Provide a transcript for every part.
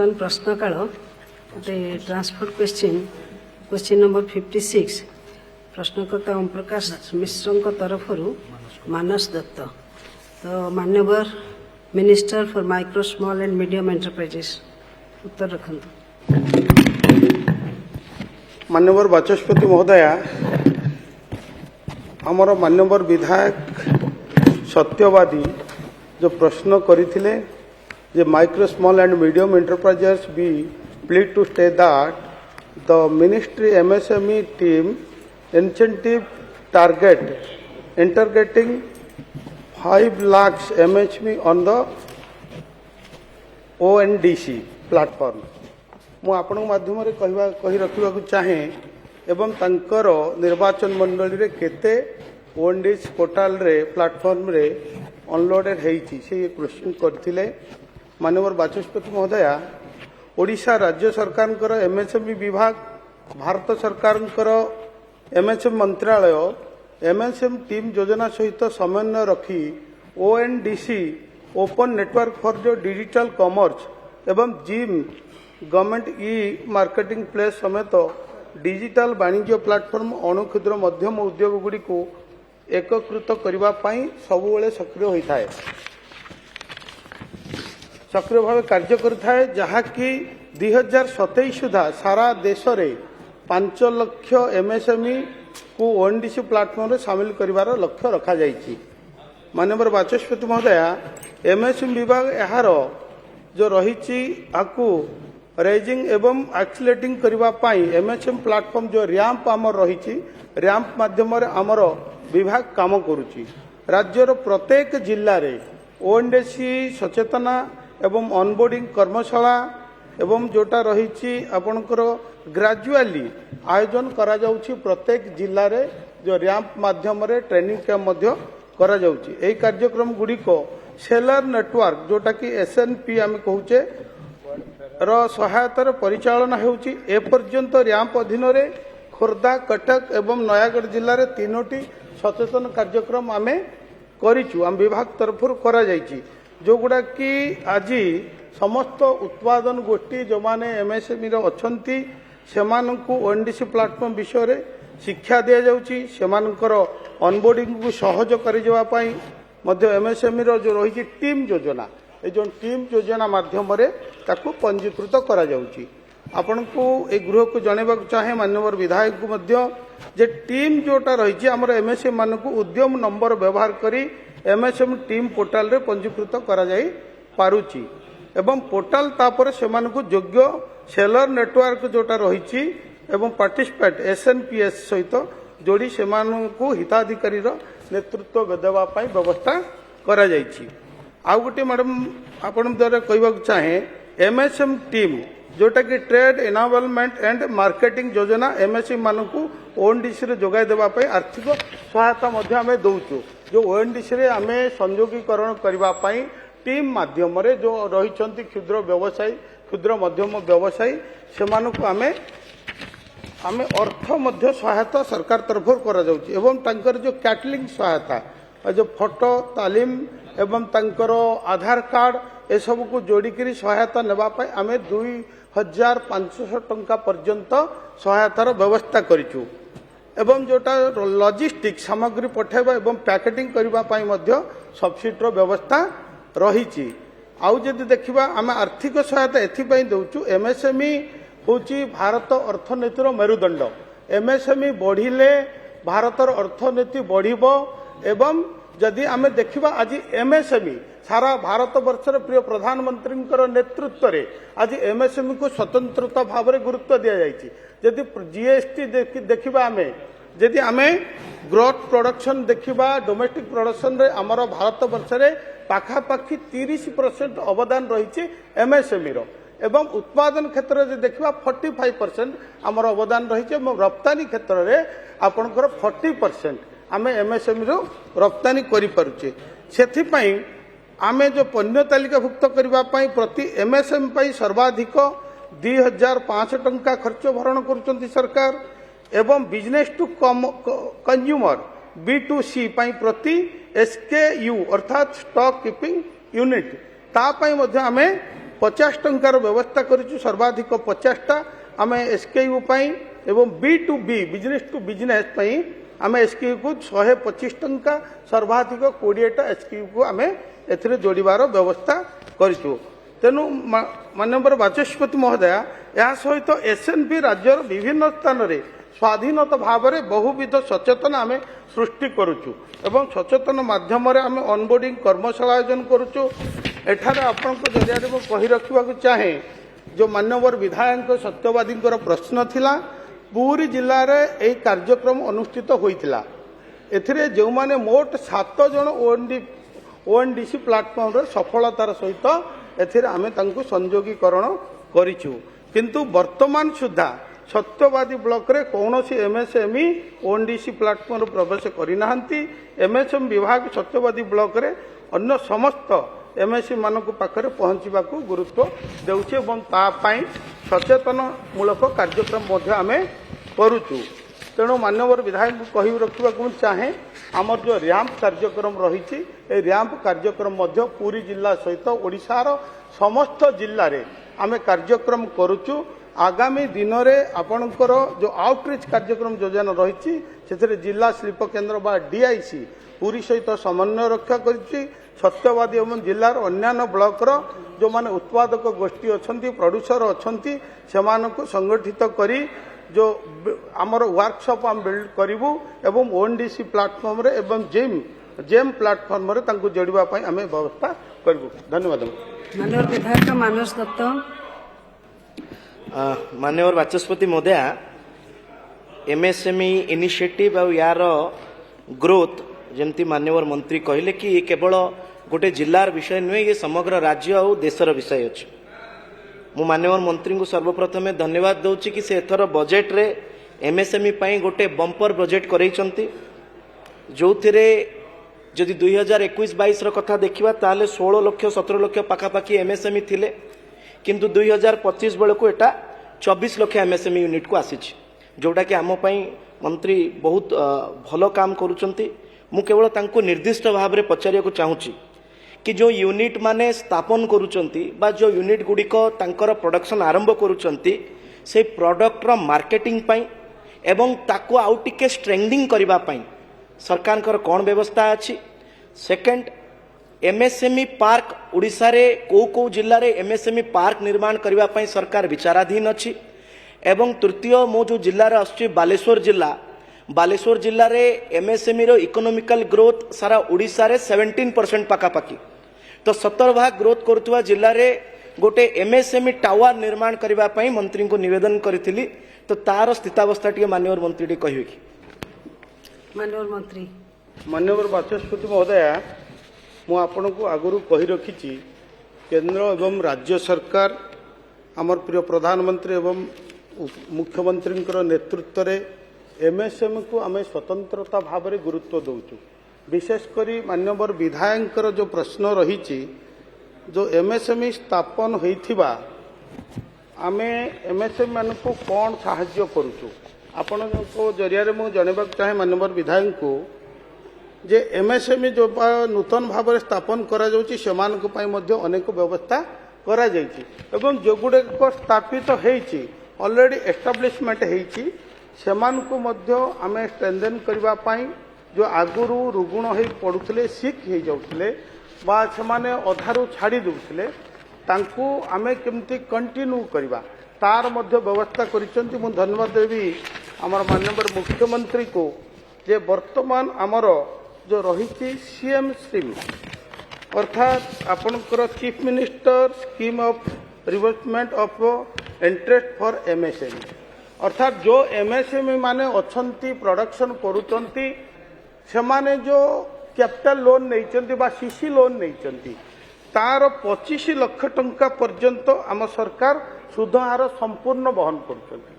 ବର୍ତ୍ତମାନ ପ୍ରଶ୍ନକାଳ ଗୋଟେ ଟ୍ରାନ୍ସପୋର୍ଟ क्वेश्चन नंबर 56 प्रश्नकर्ता ओम प्रकाश मिश्र तरफरु मानस दत्त। तो माननीय minister for micro small and medium enterprises उत्तर रखंतु। माननीय बाचस्पति महोदया, आमर माननीय विधायक सत्यवादी जो प्रश्न करथिले जे micro small and medium enterprises be pleased to state that the ministry MSME team incentive target integrating 5 lakhs MSME on the ONDC platform। मु आपण माध्यम रे कही रखा चाहे एवं तंकर निर्वाचन मंडली रे केते ONDC पोर्टाल रे प्लेटफॉर्म रे अनलोडेड हेइछि से क्वेश्चन करथिले। माननीय बाचस्पति महोदया, ओडिशा राज्य सरकार एमएसएमई विभाग, भारत सरकार एमएसएम मंत्रालय एमएसएम टीम योजना सहित समन्वय रखी ओएनडीसी ओपन नेटवर्क फॉर जो डिजिटल कॉमर्स एवं gym government e marketing place समेत डिजिटल वाणिज्य प्लेटफॉर्म अणु क्षुद्र मध्यम उद्योग गुड़ी को एकत्रित करने सबुबले सक्रिय होता है, सक्रिय भाव कार्य करें, जहाँकि 2027 सुधा सारा देश रे 5 लाख एमएसएमई को ओएनडीसी प्लेटफॉर्म रे शामिल करिवार लक्ष्य रखा जाइछि। माननीय बाचस्पति महोदया, एमएसएमई विभाग यार जो रही आपको रेजिंग एवं एक्सिलेटिंग करबा पाई एमएसएम प्लेटफॉर्म जो रैंप आमर रही रैंप माध्यम आमर विभाग काम करुछि। राज्यर प्रत्येक जिल्ला रे ओएनडीसी सचेतना एवं ऑनबोर्डिंग कर्मशाला एवं जोटा रही आपणकर ग्रेजुअली आयोजन करा जाउछि। प्रत्येक जिल्ला रे जो रैंप माध्यम रे ट्रेनिंग कैंप मध्य करा जाउछि। एही कार्यक्रम गुडी को सेलर नेटवर्क जोटा कि एसएनपी आम कहूचे सहायतार परिचालना हेउछि। ए पर्यंत रैंप अधीन रे खोर्धा, कटक एवं नयागढ़ जिल्ला रे 3टी सचेतन कार्यक्रम आम करिछु, आम विभाग तरफरु करा जाइछि, जो गुड़ा कि आज समस्त उत्पादन गोष्ठी जो माने एमएसएमई रो अछंती सेमानंकु ओएनडीसी प्लेटफॉर्म विषय रे शिक्षा दिया जाउची। सेमानकर ऑनबोर्डिंग को सहज करि जवा पई मध्य एमएसएमई रो जो रही टीम योजना, ए जो टीम योजना माध्यम रे ताकू पंजीकृत करा जाउची। आपनको ए गृह को जणेबा चाहे माननीय विधायक को मध्य जे टीम जोटा रही हमर एमएसएमई मानकु उद्यम नंबर व्यवहार करी एमएसएम टीम पोर्टाल रे पंजीकृत करा जाई पारुची एवं पोर्टाल तापर सेमानकु योग्य सेलर नेटवर्क जोटा रही एवं पार्टिसिपेट एसएनपीएस सहित जोड़ी सेमानकु हिताधिकारी रो नेतृत्व देवा पाई व्यवस्था करा जाईची। आ गोटे मैडम आपण द्वारा कहबा चाहे एमएसएम टीम जोटा कि ट्रेड एनाबलमेंट एंड मार्केटिंग योजना एमएसएमई मानकु ओएनडीसी रे जोगाई देवा पाई आर्थिक सहायता मध्य आमे दउचु। जो ओएनडीसी रे आमे संयोगीकरण करबा पाई टीम माध्यम रे जो रही क्षुद्र व्यवसायी, क्षुद्र मध्यम व्यवसायी सेमानकु आमे अर्थ मध्य सहायता सरकार तरफ करा जाउची एवं तांकर जो कैटलिंग सहायता जो फोटो तालीम एवं तांकर आधार कार्ड ए सब को जोड़ी करी सहायता नेबा पाई आमे 2500 टंका पर्यंत सहायतार व्यवस्था करिछु एवं जोटा लॉजिस्टिक सामग्री पठाइबा एवं पैकेटिंग करबा पाई मध्य सब्सिडी व्यवस्था रही। आउ जदि देखिबा आमे आर्थिक सहायता एथिपई दउचु। एमएसएमई होची भारत अर्थनीतिर मेरुदंड। एमएसएमई बढ़िले भारतर अर्थनीति बढ़िबो एवं जदि आमे देखिबा आज एमएसएमई सारा भारत वर्षर प्रिय प्रधानमंत्री नेतृत्व रे आज एमएसएमई को स्वतंत्रता भाव में गुरुत्व दिया जाइछि। जदि जीएसटी देखिबा आमे जदि आमे ग्रोथ प्रोडक्शन देखिबा डोमेस्टिक प्रोडक्शन रे हमर भारत वर्ष रे पाखापाखि 30% अवदान रही एमएसएमई रो एवं उत्पादन क्षेत्र में देखिबा 45% हमर अवदान रही रप्तानी क्षेत्र में आपनकर 40% आमे एमएसएमई रो रप्तानी करि पारुचे। सेथिपई आमे जो पन्य तालिकाभुक्त करबा पई प्रति एमएसएमई पई सर्वाधिक 2500 टंका खर्च भरण करुचंती सरकार एवं बिजनेस टू कंज्यूमर B2C पई प्रति SKU अर्थात स्टॉक कीपिंग यूनिट ता पई मध्य आमे 50 टंकार व्यवस्था करिछु सर्वाधिक 50टा आमे एसकेयू पई एवं B2B बिजनेस टू बिजनेस पई आमे एसकेयू को 125 टंका सर्वाधिक 20टा एसकेयू को आमे एथिरे जोड़िबार व्यवस्था करिछु। तेनु माननीय बाचस्पति महोदय या सहित एसएनपी राज्यर विभिन्न स्थान रे स्वाधीनता भाव में बहुविध सचेतन आम सृष्टि करुचु एवं सचेतन माध्यम आम ऑनबोर्डिंग कर्मशाला आयोजन करुचु। एठारे आपनको जरिया मु कहि रखिबा चाहे जो मान्यवर विधायक सत्यवादी प्रश्न थिला पूरी जिले में यह कार्यक्रम अनुष्ठित होइतिला। एथिरे जो माने मोट 7 जन ओएनडीसी प्लाटफॉर्म रे सफलतार सहित एथिरे आमे तांकु संयोगीकरण करिछु। किंतु वर्तमान सुधा सत्यवादी ब्लॉक रे कौनसी एमएसएमई ओएनडीसी प्लाटफॉर्म प्रवेश करना। एमएसएम विभाग सत्यवादी ब्लॉक रे अन्य समस्त एमएसएमई मानक पाखरे पहुंचवा को गुरुत्व देउछे एवं तापाई सचेतनमूलक कार्यक्रम मध्य आमे करुचु। तेणु मान्यवर विधायक कहि रखा चाहे आमर जो रैंप कार्यक्रम रही रैंप कार्यक्रम मध्य पूरी जिला सहित ओडिशार समस्त जिले में आमे कार्यक्रम करुचु। आगामी दिन में आपणकर जो आउटरीच कार्यक्रम योजना रही से जिला शिल्प केन्द्र बा डीआईसी पूरी सहित समन्वय रक्षा करिछि। सत्यवादी एवं जिलार अन्यान्य ब्लॉकर जो माने उत्पादक गोष्ठी अच्छा प्रोड्यूसर अच्छा से संगठित करी जो आमर वर्कशॉप आम बिल्ड करूँ एवं ओएनडीसी प्लाटफॉर्म रे एवं जेम प्लाटफॉर्म रे तांको जोड़िबा पई आमे व्यवस्था करूँ। धन्यवाद। माननीय विधायक मानस दत्त। माननीय बाचस्पति महोदया एमएसएमई इनिशिएटिव और यार ग्रोथ जमती माननीय मंत्री कहले कि ये केवल गोटे जिलार विषय नुहे ये समग्र राज्य और देशर विषय अच्छे। मु माननीय मंत्री को सर्वप्रथमे धन्यवाद दूची कि से एथर बजेट रे एमएसएमई पई गोटे बंपर बजेट करैछंती जो थिरे जदि 2021-22 रो कथा देखिबा ताले 16 लाख 17 लाख पाखापाखी एमएसएमई थिले किंतु 2025 बेलू एटा 24 लाख एमएसएमई यूनिट को आसी जोटा कि आम पई मंत्री बहुत भलो काम करुचंती। मु केवल तांको निर्दिष्ट भाव में पचारिया को चाहूची कि जो यूनिट माने स्थापन करुचंती बा जो यूनिट गुड़िक तांकर प्रोडक्शन आरंभ करुचंती से प्रोडक्ट रो मार्केटिंग पई एवं ताको आउ टिके स्ट्रेंथनिंग करबा पई सरकार कौन व्यवस्था अच्छी। सेकंड एमएसएमई पार्क उड़ीसा रे को जिल्ला रे एमएसएमई पार्क निर्माण करबा पई सरकार विचाराधीन अच्छी। एवं तृतीय मो जो जिल्ला रे आछि बालेश्वर जिल्ला रे एमएसएमई रो इकोनॉमिकल ग्रोथ सारा उड़ीसा रे 17% पाखापाखी तो 17 भाग ग्रोथ करथुवा जिल्ला रे गोटे एमएसएमई टावर निर्माण करबा पई मंत्री को निवेदन करिथिली तो तार स्थितावस्था टिके माननीय मंत्री टी कहिवे कि। माननीय बाचस्पति महोदया मु आपण को आगुरी कही रखी केंद्र एवं राज्य सरकार आमर प्रिय प्रधानमंत्री एवं मुख्यमंत्री नेतृत्व रे एमएसएमई को आम स्वतंत्रता भाव में गुरुत्व दौचु। विशेषकर मान्यवर विधायक जो प्रश्न रही जो एमएसएमई स्थापन होइथिबा आमे एमएसएमई मान को कौन साहाय्य करूचु आपण को जरिया मु जनवा चाहे मान्यवर विधायक को जे एमएसएमई जो नूतन भाव में स्थापन करा जाउची सेमानक पई मध्ये अनेक व्यवस्था करा जाइछि एवं जो गुडे को स्थापित हेछि ऑलरेडी एस्टाब्लिशमेंट हेछि सेमानक मध्ये आमे स्ट्रेंथन करबा पई जो आगुरु रुगुण हो पड़ुले सिक हो जाउतले बा सेमाने अधारु छाड़ी दउतले तांकू आमे केमती कंटिन्यू करबा तार मध्य व्यवस्था करिसंती। मु धन्यवाद देवी आमर माननीय मुख्यमंत्री को जे वर्तमान आमर जो रही सीएम स्कीम अर्थात आपणकर chief minister scheme of reimbursement of interest for MSME अर्थात जो एमएसएमई माने अछंती प्रोडक्शन करूचंती सेमाने जो कैपिटल लोन नैचंती बा सीसी लोन नैचंती तार 25 लाख टंका पर्यंत आम सरकार सुध हार संपूर्ण वहन करुचंती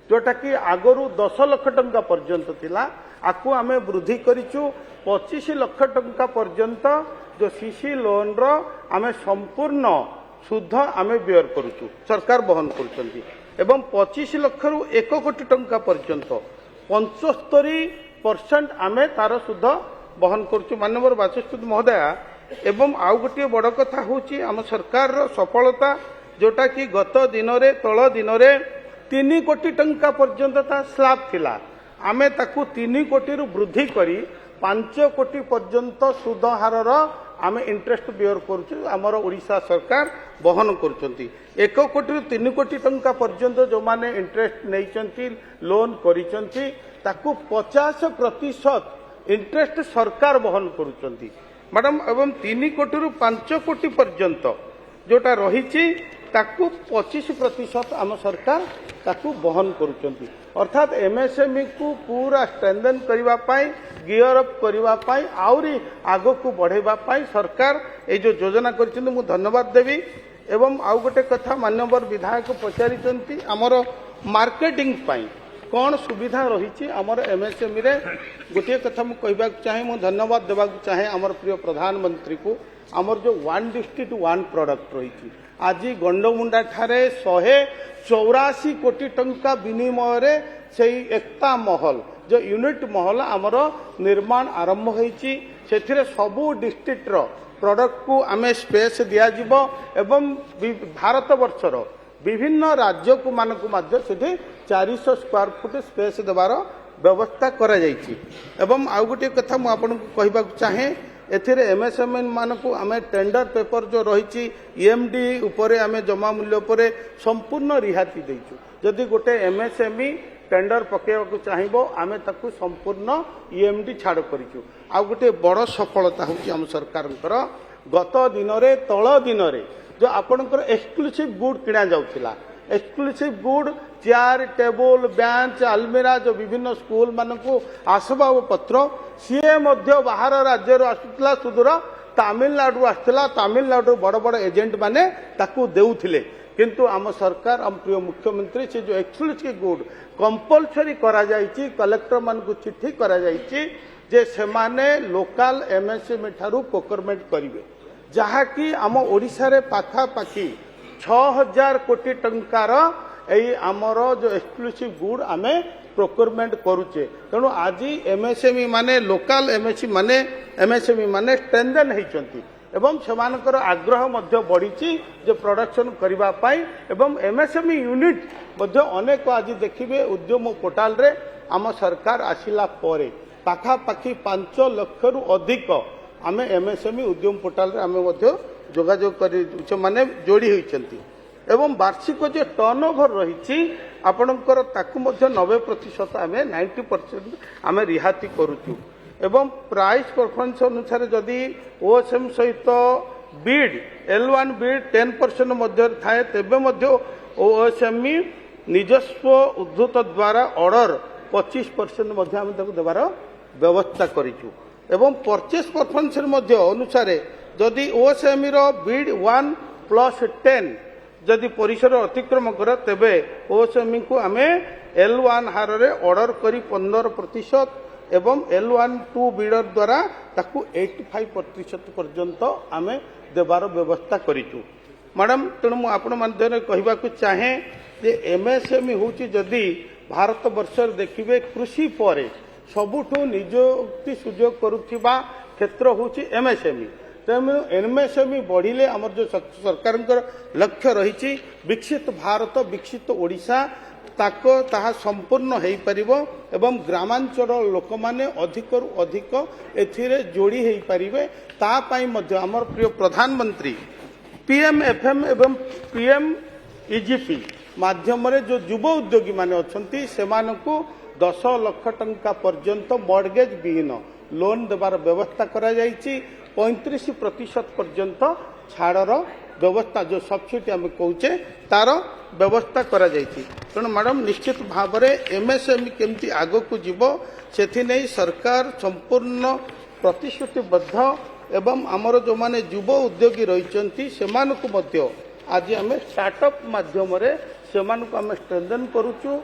जोटा कि आगरू 10 लाख टंका पर्यंत थिला आकु आमे वृद्धि करिचु 25 लाख टंका पर्यंत जो सीसी लोन रो आमे संपूर्ण सुध आमे बेयर करुचु सरकार वहन करुचंती एवं 25 लाख रु 1 कोटी टंका पर्यंत 75% आमे तार सुध वहन करुचु। माननीय बाचस्पति महोदया एवं आउ गोटे बड़ कथा होची आम सरकार सफलता जोटा कि गत दिन तल दिन 3 कोटी टंका पर्यंत ता स्लैब थिला आमे ताकू 3 कोटी रु वृद्धि करी 5 कोटी पर्यंत सुध हारर आमे इंटरेस्ट बियर करूछु हमर ओडिशा सरकार बहन करूछंती 1 कोटी रु 3 कोटी टंका पर्यंत जो माने इंटरेस्ट नैचंती लोन करिसंती ताकू 50% इंटरेस्ट सरकार बहन करूछंती मैडम एवं 3 कोटी रु 5 कोटी पर्यंत जोटा रही ताकू 25% आम सरकार ताकू बहन करुचंती अर्थात एमएसएमई को पूरा स्ट्रेंथन करबा पाई गियर अप करबा पाई आउरी आगो को बढ़ेबा पाई सरकार ए जो योजना करिसंती मु धन्यवाद देवी एवं आउ गोटे कथा माननीय विधायक पचारिचंती हमर मार्केटिंग पाई कौन सुविधा रही आमर एमएसएमई रे गोटे कथा मु कहबा चाहे मु धन्यवाद देबा चाहे हमर प्रिय प्रधानमंत्री को आमर जो 1 डिस्ट्रिक्ट 1 प्रोडक्ट रही आज गंडमुंडा ठारे 184 कोटी टंका विनिमय रे सेही एकता महल जो यूनिट महल आमर निर्माण आरंभ होईची सेथिरे सबु डिस्ट्रिक्ट रो प्रोडक्ट को आमे स्पेस दिया जिवो एवं भारत वर्षर विभिन्न राज्य को मानक मध्य सेठी 400 स्क्वायर फुट स्पेस देवार व्यवस्था करा जाईची एवं आउ गोटे कथा मु आपन को कहबा चाहे एथिरे एमएसएमई मानकु आमे टेंडर पेपर जो रही ईएमडी उपरे आमे जमा मूल्य उपरे संपूर्ण रिहाती देइछु जदि गोटे एमएसएमई टेंडर पकेबाकू चाहिबो आमे ताकू संपूर्ण ईएमडी छाड़ करिछु आ गोटे बड़ सफलता होची हम सरकारनकर गत दिनरे तळ दिनरे जो आपनकर एक्सक्लूसिव गुड किना जाउथिला exclusive good chair table bench अलमीरा जो विभिन्न स्कूल मानकु आसबाब पत्र सीए मध्य बाहर राज्य आसुतला सुदूर तमिलनाडु आसला तमिलनाडु बड़ बड़ एजेंट माने ताकू देउथिले किंतु आम सरकार आम प्रिय मुख्यमंत्री से जो एक्सक्लूसिव गुड कंपलसरी करा जायछि कलेक्टर मानकु चिट्ठी करा जायछि जे सेमाने लोकल एमएसएमई ठारू प्रोक्योरमेंट करिवे जहाँकि आम ओडिशा रे पाखा पाखी 6000 कोटी टंकार एई आमर जो एक्सक्लूसिव गुड आमे प्रोक्योरमेंट करूचे तेणु आज एमएसएमई माने लोकल एमएसएमई माने स्ट्रेंथन होइचंती एवं सेमानकर आग्रह मध्य बढ़ी जो प्रोडक्शन करबा पाई एवं एमएसएमई यूनिट मध्य अनेक आज देखिबे उद्यम पोर्टाल रे आम सरकार आसिला परे पाखा पाखी 5 लाख रु अधिक आमे एमएसएमई उद्यम पोर्टाल रे आमे मध्य जोगाजोग कर माने जोड़ी होइचंती एवं वार्षिक जो टर्नओवर रही आपणकर ताकू मध्य 90% आमे 90% आमे रिहाती करूचु एवं प्राइस परफॉर्मेंस अनुसार जदि ओएसएम सहित बीड L1 बीड 10% मध्य थाए तेबे मध्य ओएसएमई निजस्व उद्धृत द्वारा ऑर्डर 25% मध्य आमे ताकू देबार व्यवस्था करिचु एवं परचेस परफॉर्मेंस मध्य अनुसार जदि ओएसएमई रो बीड 1+10 जदि परिसर अतिक्रम कर तेबे ओएसएमई को आमे L1 हार रे ऑर्डर करी 15% एवं L1-2 बीडर द्वारा ताकू 85% पर्यंत आमे देबार व्यवस्था करिचु मैडम तेणु मु आपण माध्यम कहबा को चाहे जे एमएसएमई होची जदि भारत वर्ष देखिबे कृषि परे सबुठु नियुक्ति सुयोग करुथिबा क्षेत्र होची एमएसएमई तेणु एमएसएमई बढ़िले आमर जो सरकार लक्ष्य रही विकसित भारत विकसित ओडिशा ताको ताहा संपूर्ण हो पारिबो एवं ग्रामांचल लोक माने अधिकरु अधिक एथिरे जोड़ी हो पारिबे ता पाई मध्य आमर प्रिय प्रधानमंत्री पीएमएफएम एवं पीएमईजीपी माध्यम रे जो युवा उद्योगी माने अछंती सेमानकु 10 लाख टंका पर्यंत मॉर्गेज विहीन लोन देवार व्यवस्था करा जायछि 35% पर्यंत छाड़र व्यवस्था जो सब्सिडी आम कौचे तार व्यवस्था करा जायछि तेणु मैडम निश्चित भाव में एमएसएमई केमती आग को जीव से नहीं सरकार संपूर्ण प्रतिश्रुतिबद्ध एवं आमर जो माने युव उद्योगी रही से आज आम स्टार्टअप माध्यम से स्ट्रेंथन करुचु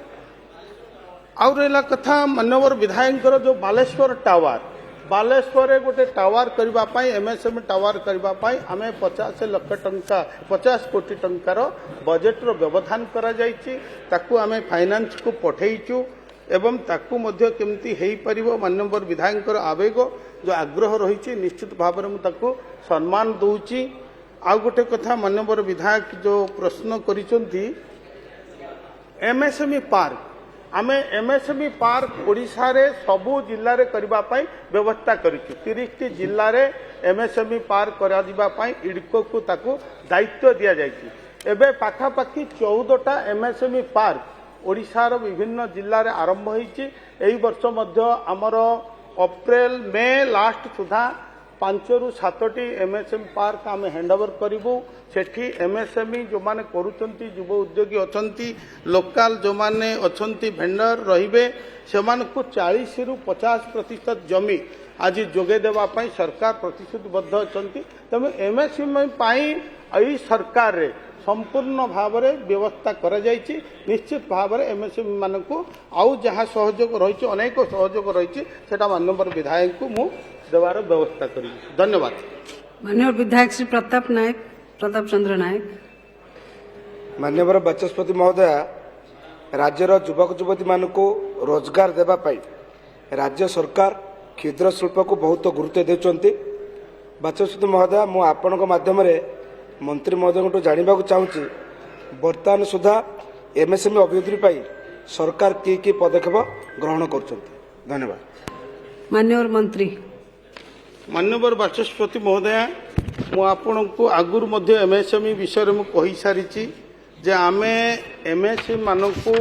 आउ रहा कथा माननीय विधायक जो बालेश्वर टावर बालेश्वर गोटे टावर करने एमएसएमई टावर करने आम 50 लाख टंका 50 कोटी टंकार बजेट रो व्यवधान करा जायछि ताकू आम फाइनेंस को पठेइचु एवं ताकू मध्य केमती हेई परिबो माननीय विधायकर आवेग जो आग्रह रही निश्चित भाव में ताकू सम्मान दौची। आउ गोटे कथा माननीय विधायक जो प्रश्न करिसंती एमएसएमई पार्क आमे एमएसएमई पार्क ओडिशा रे सबु जिल्ला रे करबा पई व्यवस्था करिछु। 30 जिल्ला रे एमएसएमई पार्क करा दिबा पई इडको को ताकू दायित्व दिया जायछि। एबे पाखा पाखी 14टा एमएसएमई पार्क ओडिशार विभिन्न जिल्ला रे आरंभ होईछि। एही वर्ष मध्य हमर अप्रैल मे लास्ट सुधा 5 ରୁ 7ଟି एमएसएमई पार्क आम हैंडओवर करूँ। सेठी एमएसएमई जो माने करूचंती युवा उद्योगी अछंती लोकल जो माने अछंती भेंडर रहिबे सेमानकु 40 ରୁ 50% जमी आज जोगे देवा पई सरकार प्रतिश्रुतिबद्ध अछंती। तमे एमएसएमई पाई एही सरकार रे संपूर्ण भाव में व्यवस्था करा जायछि। निश्चित भाव में एमएसएमई मानकु आउ जहाँ सहयोग रही अनेक सहयोग रही सेटा माननीय विधायक को मु देवार व्यवस्था करी। धन्यवाद। माननीय विधायक श्री प्रताप चंद्र नायक। माननीय बाचस्पति महोदय राज्यर युवक युवती मानकु रोजगार देबा पई राज्य सरकार क्षुद्र शिल्प को बहुत गुरुत्व देउचंती। बाचस्पति महोदय मु आपनक माध्यम रे मंत्री महोदय को जानवा चाहूँगी वर्तमान सुधा एमएसएमई अभिवृद्धि पाई सरकार की पदक्षेप ग्रहण कर। धन्यवाद। माननीय मंत्री। माननीय बाचस्पति महोदय मु आपण को आगुर मध्य एमएसएमई विषय में कही सारी जे आमे एमएसएमई मानकु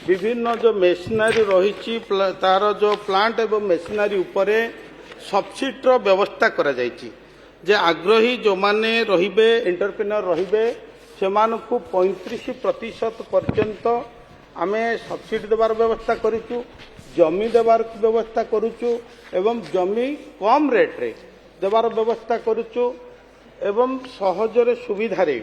विभिन्न जो मेशिनरी रही तार जो प्लांट एवं मेशिनरी उपरे सब्सिडर व्यवस्था करा जायछि। जे आग्रही जो माने रहिबे एंटरप्रेन्योर रहिबे सेमानकु 35% पर्यंत आमे सब्सिडी देवार व्यवस्था करिछु। जमी देवार व्यवस्था करुचु एवं जमी कम रेट रे देवार व्यवस्था करुचु एवं सहजरे सुविधारे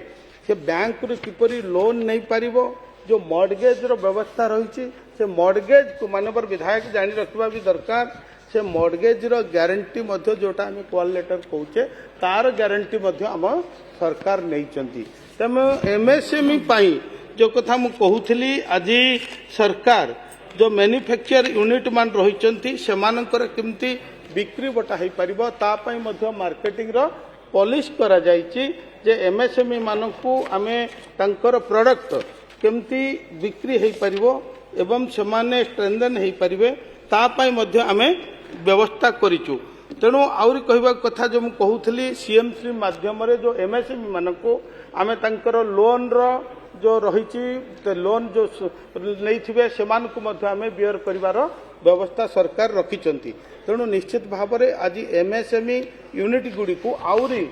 से बैंक रे किपरि लोन नहीं पारिबो। जो मॉर्गेज रो व्यवस्था रही से मॉर्गेज को माननीय विधायक जानी रखिबा भी दरकार। से मॉर्गेज रो गारंटी मध्य जोटा आम कॉल लेटर कहूचे तार गारंटी मध्य आम सरकार नहीं चंती। तमे एमएसएमई पाई जो कथा मु कहूथली आज सरकार जो मैन्युफैक्चर यूनिट मान रही सेमानकर केमती बिक्री बटा हो पारिबो ता पई मध्य मार्केटिंग रो पॉलिश करा जायछि। जे एमएसएमई मानकु आमे तांकर प्रोडक्ट केमती बिक्री हो पारिबो एवं सेमाने स्ट्रेंथन हो पारिबे ता पई मध्य आमे व्यवस्था करिचु। तेणु आउरी कहबा कथा जो मु कहूथली सीएम श्री माध्यम रे जो एमएसएमई मानकु आमे तांकर लोन रो जो रही लोन जो नहीं थे सेमानकु मध्य आमे बियर करिवार व्यवस्था सरकार रखिचंती। तेणु निश्चित भाव में आज एमएसएमई यूनिट गुड़ी को आउरी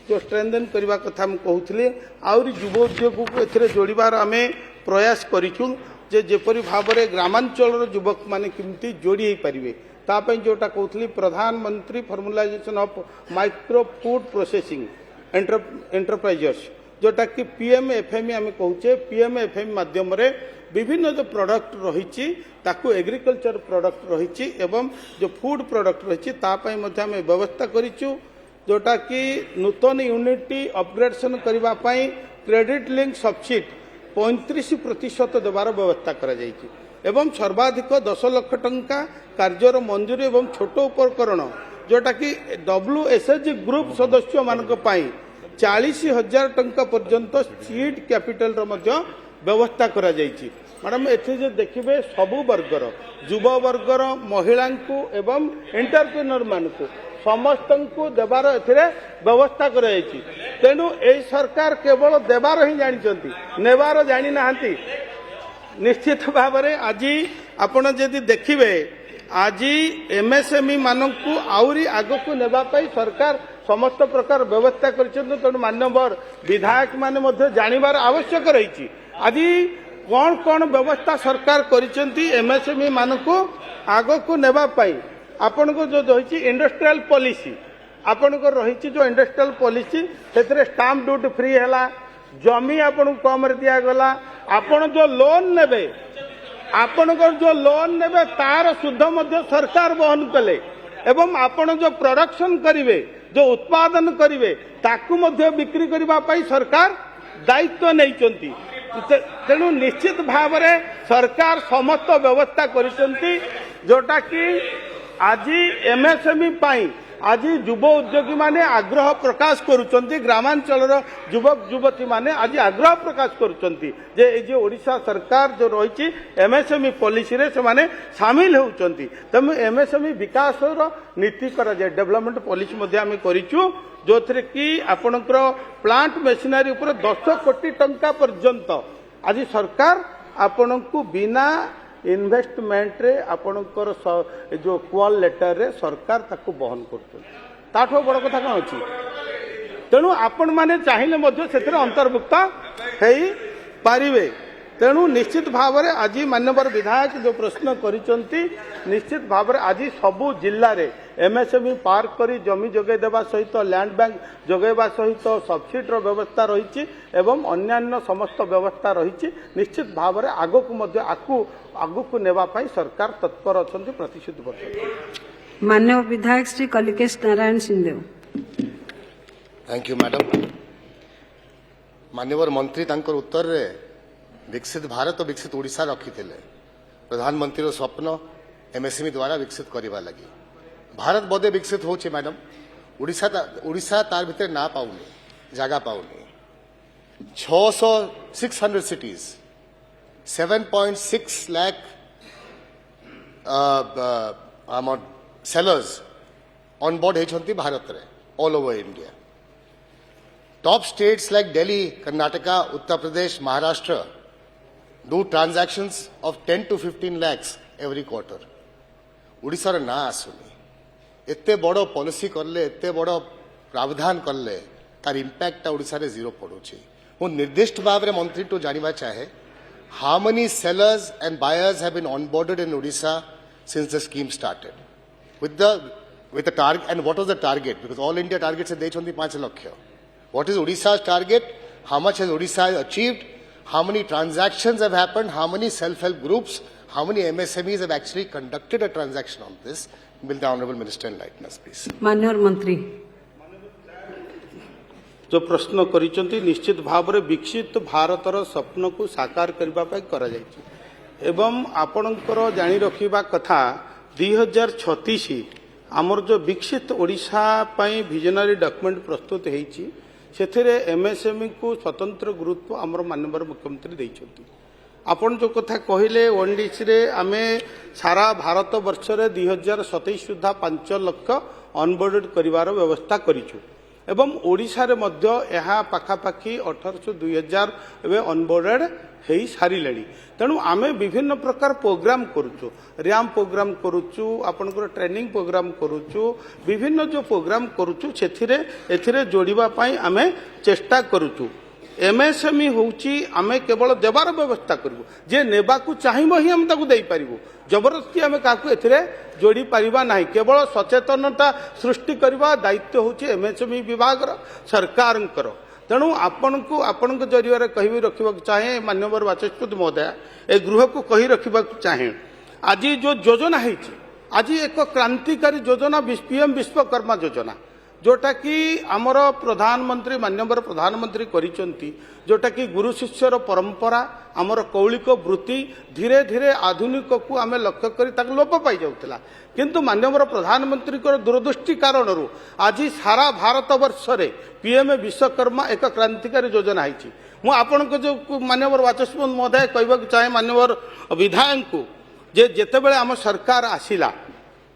जो स्ट्रेंथन करबा कथा मु कहूथली आउरी युवा उद्योग को एथिरे जोड़ीबार आमे प्रयास करिचु। जे जेपरि भाव में ग्रामांचल युवक माने किमती जोड़ी हो पारिबे तापई जोटा कहूथली प्रधानमंत्री formalisation of micro food processing एंटरप्राइजर्स जोटा कि पीएमएफएमई आम कहूचे। पीएमएफएमई माध्यम रे विभिन्न जो प्रोडक्ट रही ताकू एग्रीकल्चर प्रोडक्ट रही एवं जो फूड प्रोडक्ट रही तापई मध्य आम व्यवस्था करिचु। जोटा कि नूतन यूनिट अपग्रेडेशन करबा पई क्रेडिट लिंक सब्सिडी 35% देवार व्यवस्था करा जायछि एवं सर्वाधिक 10 लाख टंका कार्यर मंजूरी एवं छोट उपकरण जोटा कि WSHG ग्रुप सदस्य मानक पई 40,000 टंका पर्यंत सीड कैपिटल रो मध्य व्यवस्था करा जायछि। मैडम एथे जे देखिबे सबु वर्गर युवा वर्गर महिला को एवं एंटरप्रेन्योर मानकु समस्त को देवार एथिरे व्यवस्था करा जायछि। तेणु ए सरकार केवल देवार ही जानिचंती नेवार जानि नाहंती। निश्चित भाव में आज आपण जदि देखिबे आज एमएसएमई मानकु आउरी आगकु नेबा पई सरकार समस्त प्रकार व्यवस्था करिसेंत। तेणु मान्यवर विधायक माने मध्य जानिबार आवश्यक रही आज कौन कौन व्यवस्था सरकार करिसेंती एमएसएमई मानकु आगकु नेबा पई। आपण को जो रही इंडस्ट्रियल पॉलिसी आपण को रही जो इंडस्ट्रियल पॉलिसी से स्टाम्प ड्यूटी फ्री है जमी आपण कम दिया गला। आपण जो लोन नेबे आपण जो लोन नेबे तार सुध मध्य सरकार वहन कले एवं आपण जो प्रोडक्शन करिवे जो उत्पादन करिवे ताकू मध्य बिक्री करबा पई सरकार दायित्व नैचंती। ତେଣୁ ନିଶ୍ଚିତ ଭାବରେ ସରକାର ସମସ୍ତ ବ୍ୟବସ୍ଥା କରିଛନ୍ତି ଯୋଉଟା କି ଆଜି ଏମ୍ଏସ୍ଏମ୍ଇ ପାଇଁ ଆଜି ଯୁବ ଉଦ୍ୟୋଗୀ ମାନେ ଆଗ୍ରହ ପ୍ରକାଶ କରୁଛନ୍ତି ଗ୍ରାମାଞ୍ଚଳର ଯୁବକ ଯୁବତୀ ମାନେ ଆଜି ଆଗ୍ରହ ପ୍ରକାଶ କରୁଛନ୍ତି ଯେ ଏଇ ଯେ ଓଡ଼ିଶା ସରକାର ଯୋଉ ରହିଛି ଏମ୍ଏସ୍ଏମ୍ଇ ପଲିସିରେ ସେମାନେ ସାମିଲ ହେଉଛନ୍ତି ତେଣୁ ଏମ୍ଏସ୍ଏମ୍ଇ ବିକାଶର ନୀତି କରାଯାଏ ଡେଭଲପମେଣ୍ଟ ପଲିସି ମଧ୍ୟ ଆମେ କରିଛୁ ଯୋଉଥିରେ କି ଆପଣଙ୍କର ପ୍ଲାଣ୍ଟ ମେସିନାରୀ ଉପରେ 10 କୋଟି ଟଙ୍କା ପର୍ଯ୍ୟନ୍ତ ଆଜି ସରକାର ଆପଣଙ୍କୁ ବିନା ଇନଭେଷ୍ଟମେଣ୍ଟରେ ଆପଣଙ୍କର ଯୋଉ କ୍ୱାଲ ଲେଟରରେ ସରକାର ତାକୁ ବହନ କରୁଛନ୍ତି ତାଠୁ ବଡ଼ କଥା କ'ଣ ଅଛି ତେଣୁ ଆପଣମାନେ ଚାହିଁଲେ ମଧ୍ୟ ସେଥିରେ ଅନ୍ତର୍ଭୁକ୍ତ ହେଇପାରିବେ ତେଣୁ ନିଶ୍ଚିତ ଭାବରେ ଆଜି ମାନ୍ୟବର ବିଧାୟକ ଯୋଉ ପ୍ରଶ୍ନ କରିଛନ୍ତି ନିଶ୍ଚିତ ଭାବରେ ଆଜି ସବୁ ଜିଲ୍ଲାରେ ଏମ୍ଏସ୍ଏମ୍ଇ ପାର୍କ କରି ଜମି ଯୋଗାଇ ଦେବା ସହିତ ଲ୍ୟାଣ୍ଡ ବ୍ୟାଙ୍କ ଯୋଗାଇବା ସହିତ ସବସିଡିର ବ୍ୟବସ୍ଥା ରହିଛି ଏବଂ ଅନ୍ୟାନ୍ୟ ସମସ୍ତ ବ୍ୟବସ୍ଥା ରହିଛି ନିଶ୍ଚିତ ଭାବରେ ଆଗକୁ ମଧ୍ୟ ଆଗକୁ ନେବା ପାଇଁ ସରକାର ତତ୍ପର ଅଛନ୍ତି ପ୍ରତିଶ୍ରୁତିବଦ୍ଧ माननीय विधायक Shri Kalikesh Narayan Singhdeo. Thank you madam माननीय मंत्री तांकर उत्तर रे विकसित भारत और विकसित ओडिशा रखी प्रधानमंत्री स्वप्न एमएसएमई द्वारा विकसित करने लगी भारत बदे विकसित होचे मैडम ओडिशा तार भीतर ना पाउनी जगह पाउनी 600 cities 7.6 lakh sellers on board होती भारत रे all over India top states like Delhi Karnataka Uttar Pradesh Maharashtra do transactions of 10 to 15 lakhs every quarter Odisha रे ना आसुनी एते बड़ो पॉलिसी करले एते बड़ो प्रावधान करले तार इंपैक्ट ओडिशा रे जीरो पड़ुची वो निर्दिष्ट भाव रे मंत्री तो जानिबा चाहे how many sellers and buyers have been onboarded in Odisha since the scheme started with the target and what was the target because all India targets are only 5 lakh what is Odisha's target how much has Odisha achieved how many transactions have happened how many self-help groups how many MSMEs have actually conducted a transaction on this will the honorable minister enlighten us please माननीय मंत्री जो प्रश्न करिसेंती निश्चित भाव में विकसित भारतर स्वप्न को साकार करने करा जायछि एवं आपणकर जानी रखिबा कथा 2036 आमर जो विकसित ओडिशा पई विजनरी डॉक्यूमेंट प्रस्तुत हेछि सेथिरे एमएसएमई को स्वतंत्र गुरुत्व आमर माननीय मुख्यमंत्री दैछथि आपण जो कथा कहले ओनडीसी रे आमे सारा भारत वर्ष रे 2027 सुधा 5 लाख ऑनबोर्डेड करिवार व्यवस्था करिछु एवं ओडिशा रे मध्य एहा पाखापाखि 1800-2000 एवं ऑनबोर्डेड हो सारे तेणु आमे विभिन्न प्रकार प्रोग्राम करुचु रैम प्रोग्राम करुचु आपनकर ट्रेनिंग प्रोग्राम करुचु विभिन्न जो प्रोग्राम करुचु सेथिरे एथिरे जोड़िबा पाई आमे चेष्टा करुचु एमएसएमई होउची आमे केवल देवार व्यवस्था करिवु जे नेबाकू चाहिबो ही हम ताकू देई परिवु जबरदस्ती आमे काकू एथिरे जोड़ी परिबा नाही केवल सचेतनता सृष्टि करबा दायित्व होउची एमएसएमई विभाग सरकारंकर तेणु आपण जरिया कही रखा चाहे माननीय बाचस्पति महोदय ए गृह को कही रखा चाहे आज जो योजना है आज एक क्रांतिकारी योजना पीएम विश्वकर्मा योजना जोटा कि आमर प्रधानमंत्री माननीय प्रधानमंत्री करिसंती जोटा कि गुरु शिष्यर परंपरा आमर कौलिक वृत्ति धीरे धीरे आधुनिक को आम लक्ष्य कर लोप पाई जाउतला किंतु माननीय प्रधानमंत्री दूरदृष्टि कारण आज सारा भारत वर्ष रे पीएम विश्वकर्मा एक क्रांतिकारी योजना है मु आपण जो माननीय बाचस्पति महोदय कहवा चाहे माननीय विधायक को जेते बेले आम सरकार आसिला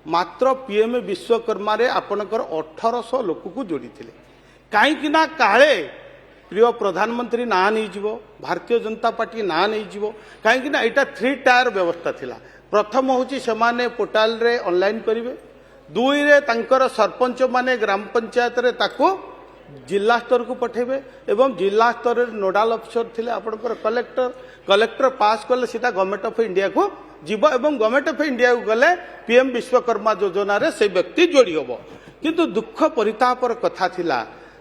मात्र पीएम विश्वकर्मा रे आपणकर 1800 लोक को जोड़ी थिले कहीं ना काले प्रिय प्रधानमंत्री ना नहीं जीवो भारतीय जनता पार्टी ना नहीं जीवो कहीं ना एटा 3 टायर व्यवस्था थिला प्रथम होची समाने पोर्टल रे ऑनलाइन करिवे दुई रे तांकर सरपंच माने ग्राम पंचायत रे ताको जिला स्तर को पठेबे एवं जिला स्तर रे नोडाल अफसर थिले आपणकर कलेक्टर पास कले सीधा गवर्नमेंट ऑफ इंडिया को जीव एवं गवर्नमेंट ऑफ इंडिया को गले पीएम विश्वकर्मा योजना रे से व्यक्ति जोड़ी होबो किंतु दुख परितापर कथा थिला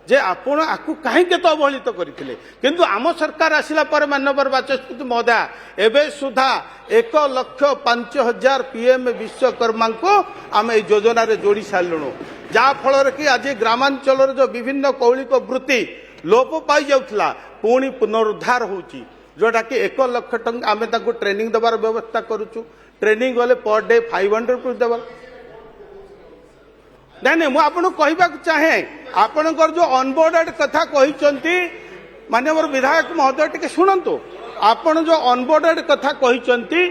जे आपण आकु काहे के तो अवहेलित करथिले किंतु आम सरकार आसिला पर माननीय बाचस्पति महोदय एबे सुधा 1,05,000 पीएम विश्वकर्मा को आम ए योजना रे जोड़ी सारलुनु जा फल कि आज ग्रामांचल जो विभिन्न कौलिक वृत्ति लोप पाई जाउथला पुणी पुनरुद्धार होउची जोटा कि 1 लाख टंका आम ट्रेनिंग देवार व्यवस्था करुचु ट्रेनिंग गले पर डे 500 रुपीज देवा नहीं मुझे कहवा चाहे आपणकर जो अनबोर्डेड कथा कहते माननीय विधायक महोदय टिके शुणु आपण जो अनबोर्डेड कथा कहते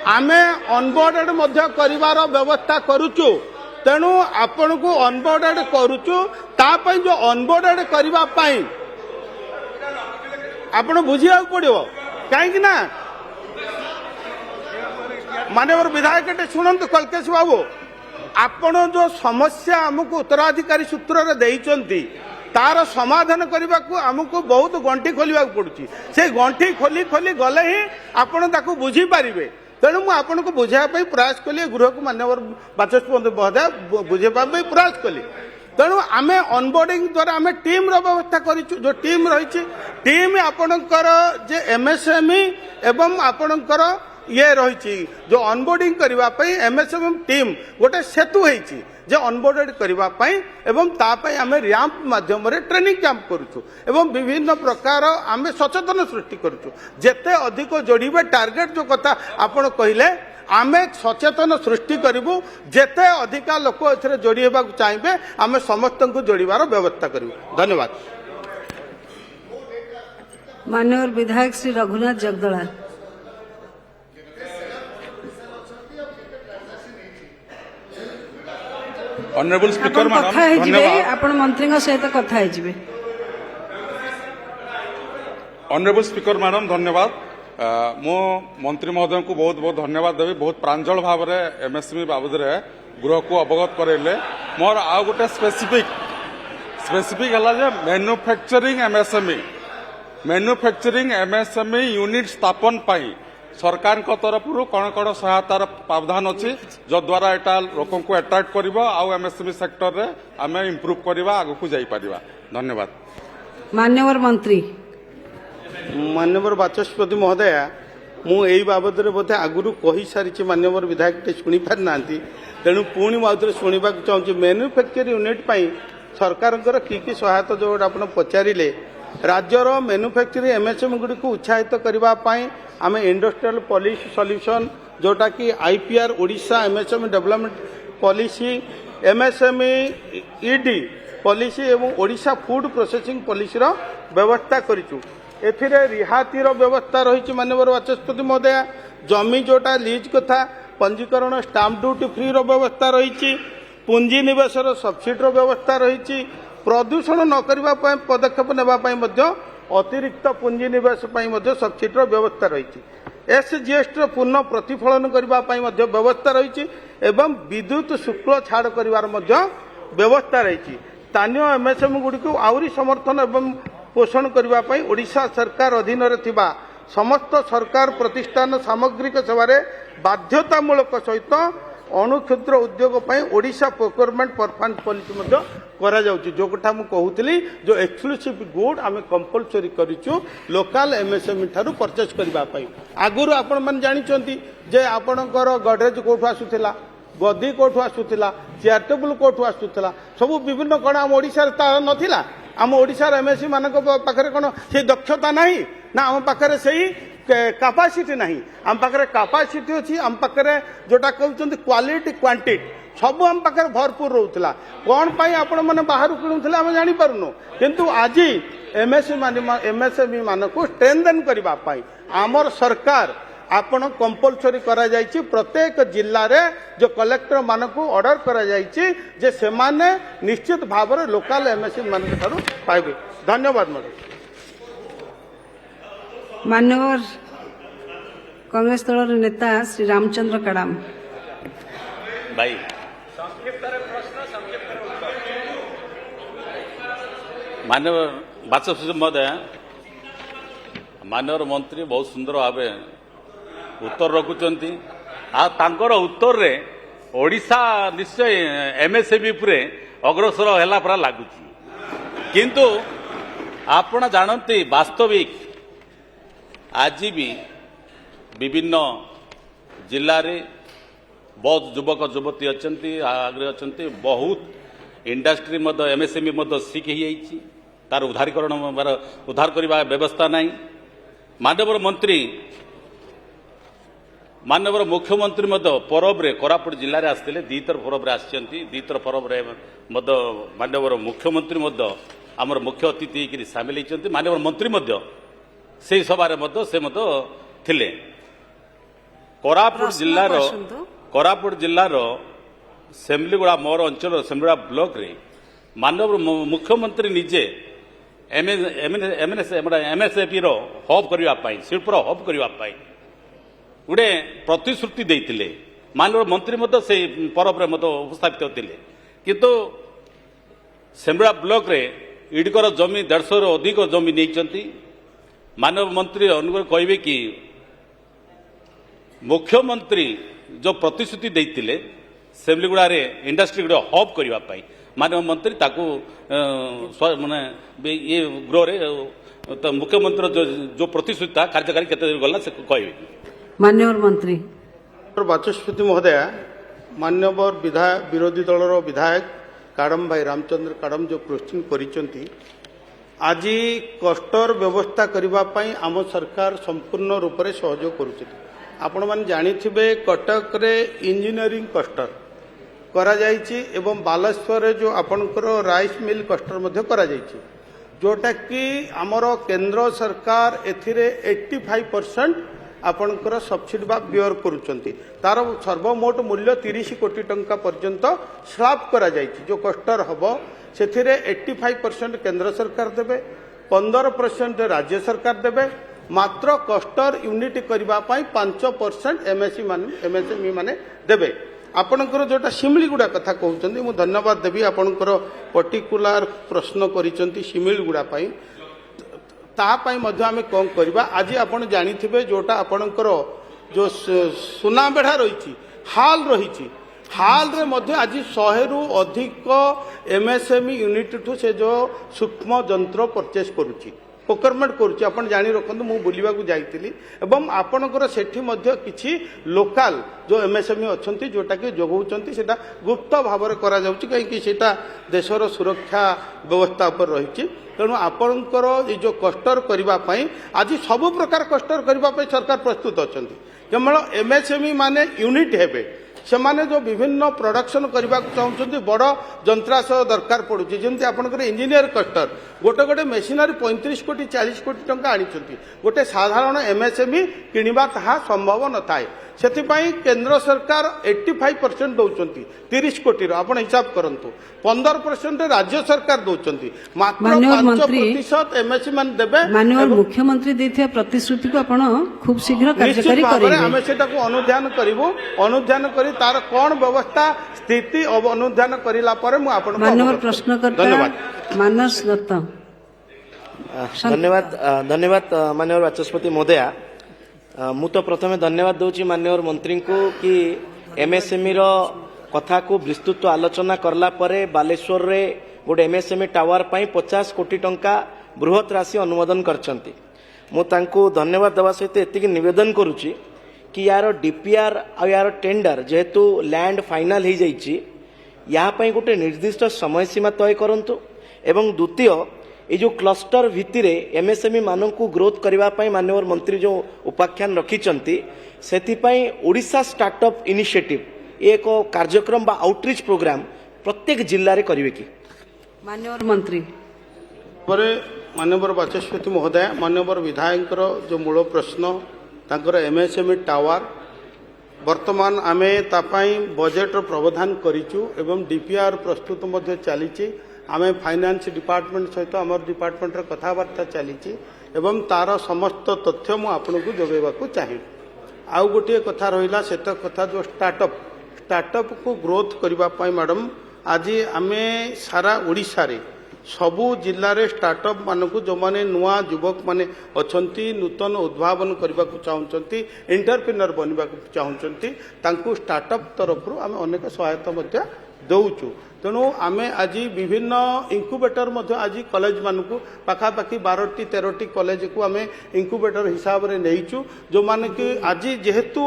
आमे अनबोर्डेड करिवार व्यवस्था करुचु तेणु आपण को अनबोर्डेड करुचु तापई जो अनबोर्डेड करिवा पई आपण बुझिया पड़ो कहीं ना माननीय विधायक शुणु कल्केश बाबू आपण जो समस्या आमको उत्तराधिकारी सूत्र देइचंती तार समाधान करने को आमको बहुत गंठी खोलिया पड़ुची से गंठी खोली खोली गले ही आपण ताकू बुझी पारिबे तेणु मुझे आपन को बुझापी प्रयास कली गृह को माननीय बाचस्पति महोदय बुझापी प्रयास कली तेणु आम अनबोर्डिंग द्वारा आम टीम व्यवस्था करूँ जो टीम रही टीम आपणकर जे एमएसएमई एवं आपणकर ये रही जो अनबोर्डिंग करने एमएसएमई टीम गोटे सेतु होती जे अनबोर्डेड करने एवं तापाई आम रैंप माध्यम ट्रेनिंग कैंप करुचु एवं विभिन्न प्रकार आम सचेतन सृष्टि करुचु जेते अधिक जोड़े टार्गेट जो कथा आपण कहले आमे सचेतन सृष्टि करूँ जेते अधिका लोक ए जोड़ी होगा चाहिए आम समस्त को जोड़ार व्यवस्था करूँ धन्यवाद माननीय विधायक Shri Raghunath Jagdala honourable speaker madam धन्यवाद आपण मंत्री सहित कथा ऑनरेबल स्पीकर मैडम धन्यवाद मो मंत्री महोदय को बहुत बहुत धन्यवाद देवी बहुत प्रांजल भाव में एमएसएमई बाबद गृह को अवगत करेले मोर आ गोटे स्पेसिफिक है मैन्युफैक्चरिंग एमएसएमई यूनिट स्थापन पाई सरकार तरफ कौन कौन सहायतार प्रावधान अच्छी जद्वारा एटा लोक को अट्राक्ट कर एमएसएमई सेक्टर रे आम इम्प्रूव करवा आग को जाई परिबा धन्यवाद माननीय मंत्री माननीय बाचस्पति महोदय मु बाबद बोधे आगुरी कही सारी माननीय विधायक शुणी पारि ना तेणु पुणी मुझे शुणा चाहूँ मैन्युफैक्चर यूनिट सरकार की सहायता जो आप पचारे राज्यर मैन्युफैक्चरिंग एमएसएमई गुड़ी को उत्साहित करने आम इंडस्ट्रियल पॉलिसी सॉल्यूशन जोटा कि IPR Odisha MSME development policy MSME ED policy एवं ओडिशा फूड प्रोसेसिंग पॉलिसी व्यवस्था करिचु एथिरे रिहातीर व्यवस्था रही माननीय बाचस्पति महोदय जमी जोटा लीज कथा पंजीकरण स्टाम्प ड्यूटी फ्री व्यवस्था रही पुंजी निवेशर सब्सिडी व्यवस्था रही प्रदूषण न करने पदक्षेप नेबाई अतिरिक्त पुंजी निवेश सब्सिडी व्यवस्था रही एसजीएसटी पूर्ण प्रतिफलन करने व्यवस्था रही एवं विद्युत शुल्क छाड़ कर व्यवस्था रही स्थानीय एमएसएमई गुड़ी को आहरी समर्थन एवं पोषण करने ओडिशा सरकार अधीन समस्त सरकार प्रतिष्ठान सामग्रिक सेवा बाध्यतामूलक सहित अणुक्षुद्र उद्योग ओडिशा प्रोक्योरमेंट परफॉर्मेंस पॉलिसी करा जाउची जो कथा मु कहूतली जो एक्सक्लूसिव गुड आमे कंपलसरी करिचु लोकल एमएसएमई ठारू परचेज करबा पई आगुरु आपण मन जानि चंती जे आपणकर गडरेज कोठु आसुथिला गदी कोठु आसुथिला चेयर टेबल कोठु आसुथिला सब विभिन्न कोन आम ओडिसा ता नथिला आम ओडिसा एमएसएमई मानक पाखरे कोन से दक्षता नाही ना आम पाखरे सेही कैपेसिटी नहीं आम पाखे कैपेसिटी अच्छी आम पाखे जोटा कहते क्वालिटी क्वांटिटी सब आम पाखे भरपूर रोला कौन पाई आपण मैंने बाहर किणुले आम जापरूनु किंतु आज एमएसएमई मान को स्ट्रेंथन करने आमर सरकार आपण कंपलसरी करा जायछि प्रत्येक जिल्ला रे जो कलेक्टर मान को ऑर्डर करा जायछि जे से माने निश्चित भाव में लोकल एमएसएमई मान पाइबे धन्यवाद मैडम मान्यवर कांग्रेस दल नेता श्री रामचंद्र कड़ाम भाई मानव बाचस्पति महोदय मानव मंत्री बहुत सुंदर भाव उत्तर रखुंट उत्तर रे ओडिशा निश्चय एमएसएमई उपरे अग्रसर है पूरा लगुच किंतु आपण जानते वास्तविक आज भी विभिन्न जिले में बहुत युवक युवती अच्छा आगे अच्छा बहुत इंडस्ट्री एमएसएमई सीख तार उद्धारीकरण उद्धार करने व्यवस्था नहीं माननीय मंत्री माननीय मुख्यमंत्री परब कोरापुट जिले में आसते दीथर परब दीथर परब माननीय मुख्यमंत्री आमर मुख्य अतिथि होकर सामिल होती माननीय मंत्री से सभा थे कोरापुट जिलार सेमलीगुड़ा मोर अंचल सेमलीगुड़ा ब्लॉक रे माननीय मुख्यमंत्री निजे एमएसएपी हब करने शिल्पर हब करने गोटे प्रतिश्रुति देते माननीय मंत्री से परब उपस्थापित होते किंतु सेमलीगुड़ा ब्लॉक रे इडकर जमी 150 रु अधिक जमी नहीं माननीय मंत्री अनुकूल कहे कि मुख्यमंत्री जो प्रतिश्रुति देते सेमलीगुड़ा रे इंडस्ट्री गुड़ा हब करने माननीय मंत्री ताकू माने ये गृह रे मुख्यमंत्री जो प्रतिश्रुति था कार्यकारी केते गला से कहे माननीय मंत्री बाचस्पति महोदय माननीय विरोधी दलर विधायक काडम भाई रामचंद्र काडम जो क्वेश्चन करिसेंती आज क्लस्टर व्यवस्था करने आम सरकार संपूर्ण रूप से सहयोग करुचे आपण मैंने जानिथिबे कटक रे इंजीनियरिंग क्लस्टर करा जायछि एवं बालेश्वर जो आपणकर राइस मिल क्लस्टर मध्य करा जायछि जोटा कि आमर केंद्र सरकार एथिरे 85% आपणकर सब्सिडी बा बियर करुचंती तार सर्वमोट मूल्य 30 कोटी टंका पर्यंत स्लैब करा जायछि जो क्लस्टर हबो सेथिरे 85% केंद्र सरकार देबे 15% राज्य सरकार देबे मात्र क्लस्टर यूनिट करबा पई 5% एमएसएमई माने देबे आपणकर जोटा सिमलीगुड़ा कथा कहउचंदी मु धन्यवाद देबी आपणकर पर्टिकुलर प्रश्न करिसंती सिमलीगुड़ा पई तापाई मध्य आम कौन करवा आज आपण जानिथिबे जोटा आपणकर जो सुनाबेढ़ा रही हाल रही हाल रे मध्य आज 100 रु अधिक एमएसएमई यूनिट ठू से जो सूक्ष्म यंत्र परचेस करुच्ची प्रोक्योरमेंट करुच्ची आपण जानी रखंतु मु बुलिबा को जाइतिली एवं आपणकर सेठी मध्य किछि लोकल जो एमएसएमई अछंती जोटा कि जोगौचंती सेटा गुप्त भाव में करा जाउची कहीं सेटा देशर सुरक्षा व्यवस्था पर रही तेणु आपणकर ये जो क्लस्टर करने आज सब प्रकार क्लस्टर करने सरकार प्रस्तुत अच्छा केवल एमएसएमई माने यूनिट हेबे से माने जो विभिन्न प्रोडक्शन करने चाहते बड़ जंत्रांश दरकार पड़ुची जमी आपंकर इंजीनियर क्लस्टर गोटे गोटे मेसिनरी 35 कोटी 40 कोटी टंका आनी गोटे साधारण एमएसएमई किणवा ताहा संभव न थाए से केंद्र सरकार 85% दौरान 30 कोटी आप हिसाब करंतु 15% राज्य सरकार दौरान मात्र 5% एमएसएमई मान देबे माननीय मुख्यमंत्री देथिया प्रतिश्रुति को आपण खूब शीघ्र कार्यकारी करेंगे आमे सेटा को अनुध्यान करिवो अनुध्यान करी तार कोन व्यवस्था स्थिति अनुध्यान करिला परे मु आपण माननीय प्रश्नकर्ता मानस दत्त धन्यवाद धन्यवाद माननीय बाचस्पति महोदया मु तो प्रथमे धन्यवाद दूची माननीय मंत्री को कि एमएसएमई रो कथा को विस्तृत आलोचना करला परे बालेश्वर रे गोटे एमएसएमई टावर पाई 50 कोटी टंका बृहत राशि अनुमोदन करछंती मु तांको धन्यवाद देवा सहित एतिक निवेदन करूची कि यार डीपीआर आ यार टेंडर जेहेतु लैंड फाइनल हो जाइए या गोटे निर्दिष्ट समय सीमा तय करंतु एवं द्वितीय ये जो क्लस्टर भित्तिरे एमएसएमई मानू ग्रोथ करने माननीय मंत्री जो उपाख्यान रखिंट से ओडिशा स्टार्टअप इनिशिएटिव एक कार्यक्रम बा आउटरीच प्रोग्राम प्रत्येक जिले में करेंगे कि माननीय मंत्री माननीय बाचस्पति महोदय माननीय विधायक जो मूल प्रश्न तांकर एमएसएमई टावर वर्तमान आमे तापाई बजेट प्रावधान करिचु एवं डीपीआर प्रस्तुत मध्य चली आमे फाइनेंस डिपार्टमेंट सहित आम डिपार्टमेंट कथबार्ता चली एवं तार समस्त तथ्य मु आपन को जोगेबा को चाहे आउ गोटे कथा रहिला सेट कथा जो स्टार्टअप को ग्रोथ करने मैडम आज आमे सारा ओडिशा रे सबु जिले में स्टार्टअप मानक जो माने नुआ युवक माने अछंती नूतन उद्भावन करने को चाहते एंटरप्रेन्योर बनवा चाहते तांकु स्टार्टअप तरफ आम अनेक सहायता दौचु तेणु आमे आज विभिन्न इंक्युबेटर आज कॉलेज मानक पाखापाखि 12टी 13टी कॉलेज को आमे इंक्युबेटर हिसाब से नहींचु जो माने कि आज जेहेतु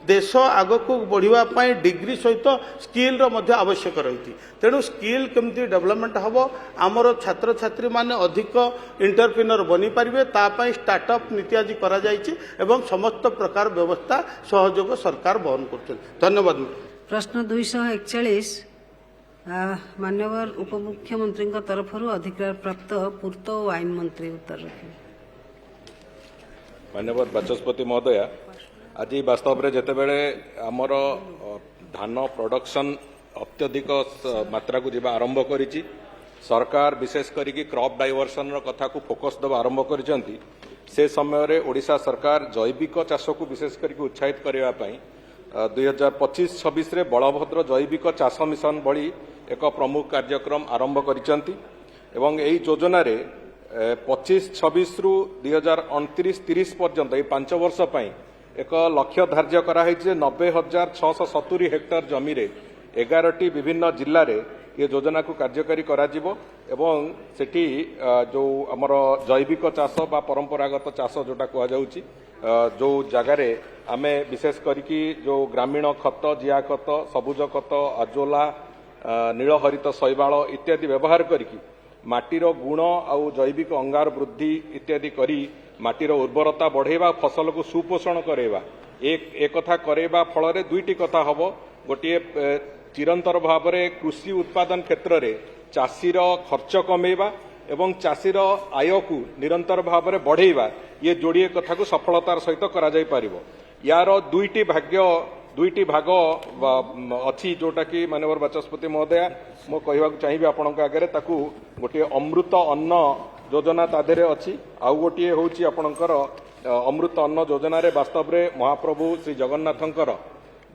देश आगक बढ़िया डिग्री सहित स्किल आवश्यक रही तेणु स्किल केमती डेवलपमेंट हम आमर छात्र छात्री माने अधिक इंटरप्रेन्योर बनी पारे तापाई स्टार्टअप नीति आज करा एवं समस्त प्रकार व्यवस्था सहयोग सरकार बहन कर धन्यवाद। प्रश्न 241 माननीय उपमुख्यमंत्री तरफ अधिकार प्राप्त पूर्त और आईन मंत्री उत्तर रखेंगे। माननीय बाचस्पति महोदय आज वास्तव में जितेबले आमर धान प्रोडक्शन अत्यधिक मात्रा को जीवा आरंभ करिछि सरकार विशेष करिकि क्रॉप डाइवर्सन कथा को फोकस दबा आरंभ करिसेंती से समय रे ओडिशा सरकार जैविक चाष को विशेष करके उत्साहित करबा पई 2025-26 रे बलभद्र जैविक चाष मिशन भली एक प्रमुख कार्यक्रम आरंभ करिसेंती एवं एई योजना रे 25-26 रु 2029-30 पर्यंत 5 वर्ष पई एक लक्ष्य धार्य कराई 90,670 हेक्टर जमी रे 11टी विभिन्न जिल्ला रे ये योजना को कार्यकारी कराजिबो एवं सेठी जो हमर जैविक चाष बा परंपरागत चाष जोटा कहा जाउची जो जगह रे आमे विशेष करिकि जो ग्रामीण खत जिया खत सबुज खत अजोला नीलहरित शैवाल इत्यादि व्यवहार करिकि माटीर गुण आउ जैविक अंगार वृद्धि इत्यादि करी माटीर उर्वरता बढ़ेवा फसल को सुपोषण करेवा एक कथा करेवा फल रे दुईटी कथा हबो गोटे चिरंतर भाव में कृषि उत्पादन क्षेत्र में चाषीर खर्च कमेवा एवं चाषीर आय को निरंतर भाव में बढ़ेवा ये जोड़िए कथा को सफलतार सहित करा जाई परिबो। यार दुईटी भाग अच्छी जोटा कि माननीय बाचस्पति महोदय मो कहवा चाहिए आपण आगे ताकू गोटे अमृत अन्न योजना तादेरे अच्छी आउ गोटे होची आपणकर अमृत अन्न योजना रे वास्तव में महाप्रभु श्री जगन्नाथंकर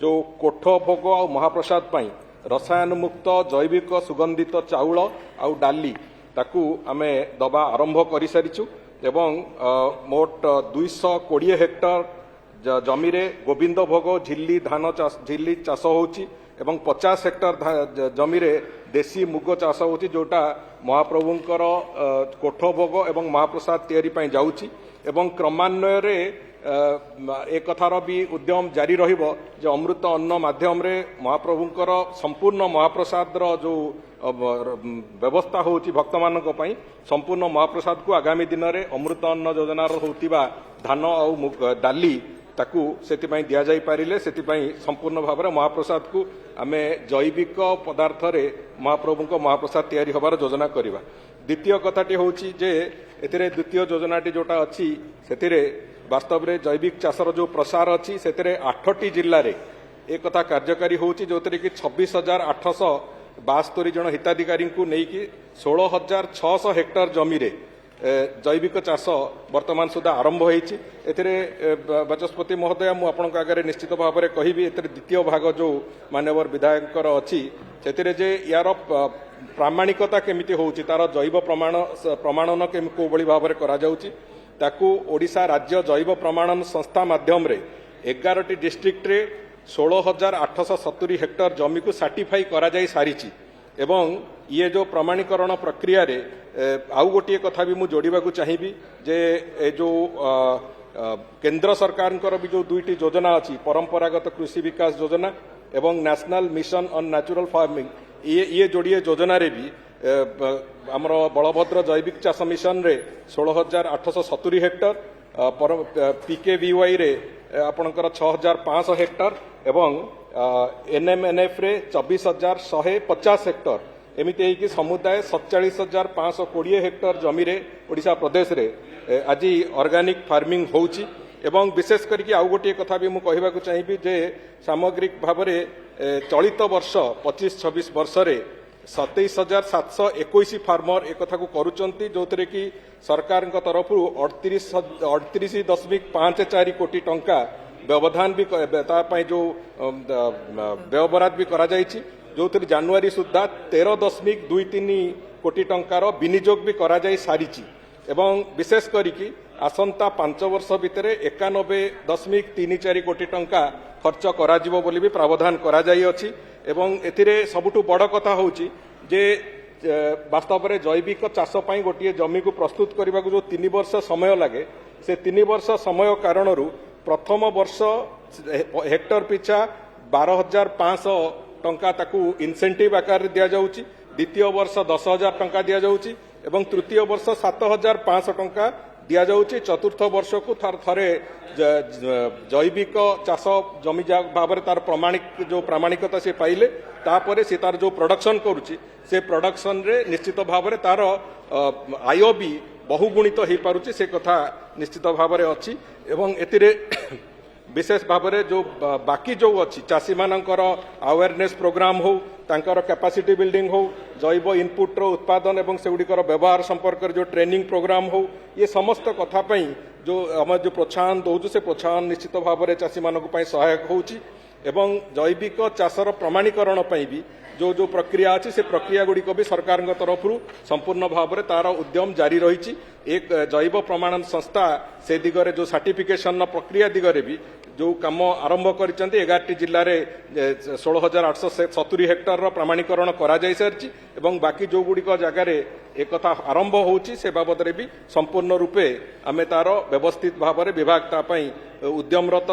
जो कोठ भोग आ महाप्रसाद पाई रसायन मुक्त जैविक सुगंधित चाउल आउ डाली ताकू आमे दबा आरंभ कर सारिचु एवं मोट 220 हेक्टर जमी रे गोविंद भोग झिल्ली धान झिल्ली चाष होची एवं 50 हेक्टर जमी रे देशी मुग चाष होची जोटा महाप्रभुंकर कोठ भोग एवं महाप्रसाद तैयारी पाई जाउची एवं क्रमान्वय रे एक कथार भी उद्यम जारी रहिबो जे अमृत अन्न माध्यम रे महाप्रभुंकर संपूर्ण महाप्रसाद जो व्यवस्था होची भक्त मानक पई संपूर्ण महाप्रसाद को आगामी दिन रे अमृत अन्न योजना होतिबा धान आ डाली ताकू सेतिपई दिया जाई पारिले सेतिपई संपूर्ण भाव में महाप्रसाद को आमे जैविक पदार्थ रे महाप्रभुंक महाप्रसाद तैयारी होबार योजना करिबा। द्वितीय कथाटी होची जे एतिरे द्वितीय योजनाटी जोटा अछि सेतिरे वास्तव में जैविक चाषर जो प्रसार अच्छी से 8टी जिले में एक कथा कार्यकारी होची जो कि 26,872 जन हिताधिकारी को लेकिन 16,600 हेक्टर जमी रे जैविक चाष वर्तमान सुधा आरंभ होती बाचस्पति महोदय मु आपन आगे निश्चित भाव में कहि द्वितीय भाग जो माननीय विधायक अच्छी से जे यार प्रामाणिकता केमिति होची तार जैव प्रमाणन को भाव में करा जाउची ताकू ओडिशा राज्य जैव प्रमाणन संस्था माध्यम रे 11टी डिस्ट्रिक्ट रे 16,870 हेक्टर जमी को सर्टिफाई करा जाई सारिची एवं ये जो प्रमाणीकरण प्रक्रिया रे आउ गोटे कथा भी मु जोड़िबा को चाहिबी जे ए जो केंद्र सरकार भी जो दुईटी योजना अच्छी परंपरागत कृषि विकास योजना एवं national mission on natural farming ये जोड़िए योजना रे भी आमर बलभद्र जैविक चाष मिशन रे 16,870 हेक्टर PKVY रे आपणकर 6,500 हेक्टर एवं NMNF रे 24,150 हेक्टर एमिति कि समुदाय 47,520 हेक्टर जमी रे ओडिशा प्रदेश रे आज ऑर्गेनिक फार्मिंग होउची एवं विशेष करके आउ गोटे कथा भी मु कहबा को चाहिबी जे सामग्रिक भाव में चलित वर्ष 25-26 वर्ष रे 27,721 फार्मर एक कथा को करूचंती जो कि सरकार तरफ 38.54 कोटी टंका व्यवधान भी जो व्यवहार भी करा जायछि जो जनवरी सुधा 13.23 कोटी टंकार विनियोग भी करा जाय सारिछि एवं विशेष करिकि आसंता 5 वर्ष भितर 91.34 कोटी टंका खर्च करा जिवो बोली भी प्रावधान करा जाय अछि एवं एथिरे सबुठु बड़ कथा होची जे वास्तव में जैविक चाष पाई गोटे जमी को प्रस्तुत करने को जो 3 वर्ष समय लगे से 3 वर्ष समय कारणरू प्रथम वर्ष हेक्टर पिछा 12,500 टंका ताकू इनसेंटिव आकार दिया जाउची, द्वितीय वर्ष 10,000 टंका दिया जाउची एवं तृतीय वर्ष 7,500 टंका दिया जाउची। चतुर्थ वर्ष को थरे जैविक चाष जमी भाव तार प्रामाणिकता से पाइले तापर से तार जो प्रोडक्शन करुची से प्रोडक्शन रे निश्चित भाव तार आय भी बहुगुणित हो पारुची से कथा निश्चित भाव अच्छी एवं एतिरे विशेष भाव में जो बाकी जो अच्छी चाषी मानकर अवेयरनेस प्रोग्राम हो तांकर कैपेसिटी बिल्डिंग हो जैव इनपुट उत्पादन एवं सेगुड़िकर व्यवहार संपर्क जो ट्रेनिंग प्रोग्राम हो ये समस्त कथापी जो आम जो प्रोत्साहन दौचु से प्रोत्साहन निश्चित भाव में चाषी मानक सहायक होउची एवं जैविक चाषर प्रमाणीकरण भी जो जो प्रक्रिया अच्छी से प्रक्रिया गुड़िक भी सरकार तरफ संपूर्ण भाव में तार उद्यम जारी रही। एक जैव प्रमाणन संस्था से दिगरे जो सर्टिफिकेशन प्रक्रिया दिगरे भी जो काम आरंभ कर 11टी जिले में 16,870 हेक्टर प्रमाणीकरण करा जाय सारिछि एवं बाकी जो गुड़िक जगार एक कथा आरंभ होउछि से बाबद भी संपूर्ण रूपे आमे तार व्यवस्थित भाव में विभाग उद्यमरत